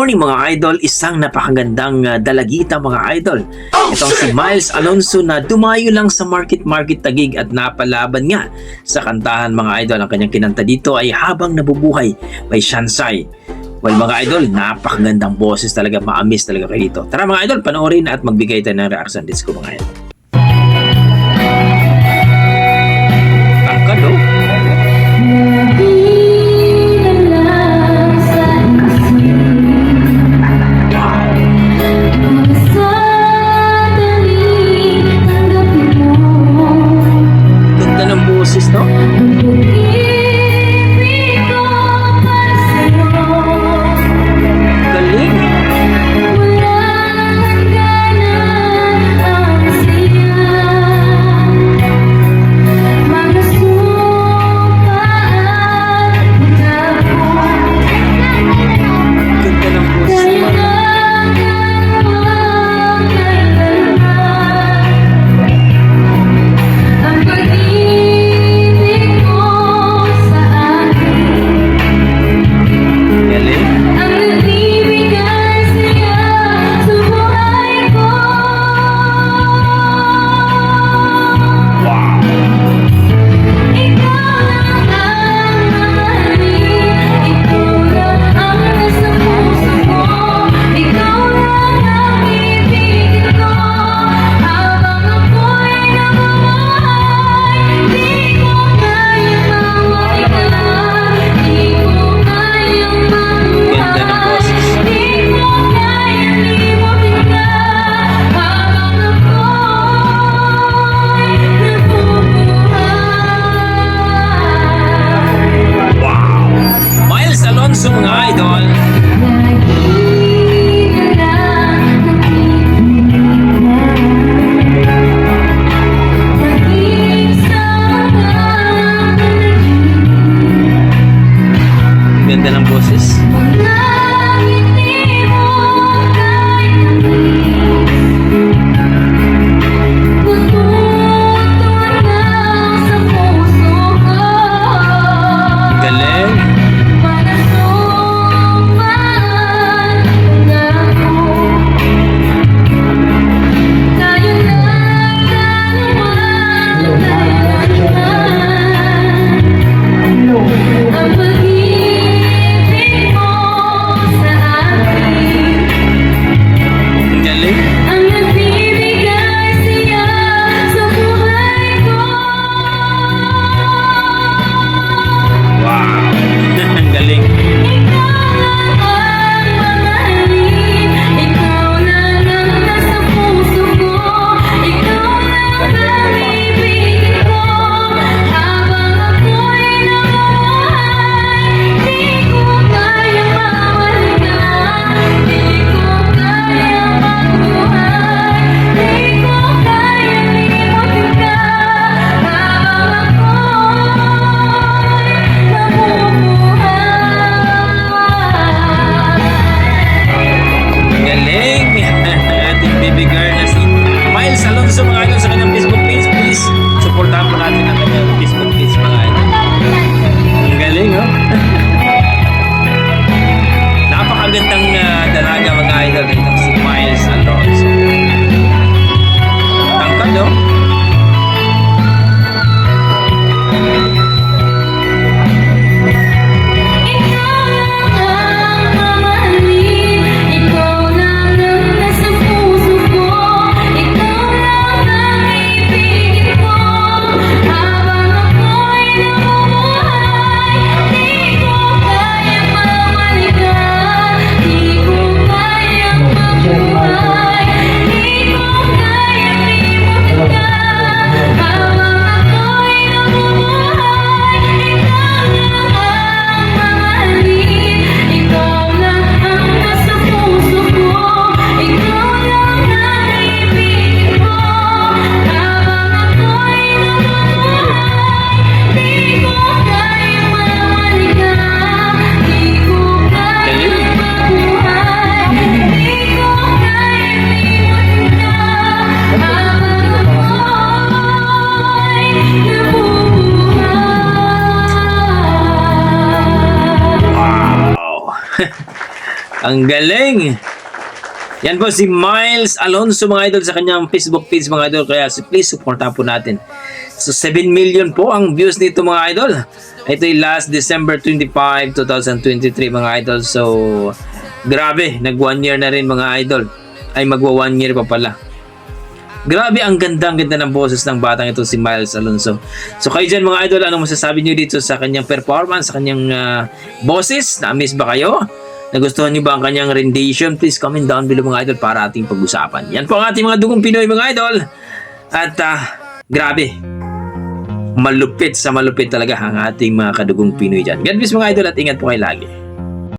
morning mga idol, isang napakagandang dalagita mga idol. Itong si Miles Alonzo na dumayo lang sa Market Taguig at napalaban nga sa kantahan mga idol. Ang kanyang kinanta dito ay Habang Nabubuhay by Shansai. Well mga idol, napakagandang boses talaga, maamis talaga kayo dito. Tara mga idol, panoorin at magbigay tayo ng reaction disco mga idol. Tangkad oh. Boses, no? Galing. Ang galing! Yan po si Miles Alonso mga idol sa kanyang Facebook page mga idol. Kaya please supportan po natin. So 7 million po ang views nito mga idol. Ito ay last December 25, 2023 mga idol. So grabe, nag 1 year na rin mga idol. Ay magwa 1 year pa pala. Grabe, ang ganda ng boses ng batang ito si Miles Alonso. So kayo dyan mga idol, anong masasabi nyo dito sa kanyang performance, sa kanyang boses? Na-miss ba kayo? Nagustuhan nyo ba ang kanyang rendition? Please comment down below mga idol para ating pag-usapan. Yan po ang ating mga dugong Pinoy mga idol. At grabe, malupit talaga ang ating mga kadugong Pinoy dyan. God bless mga idol at ingat po kayo lagi.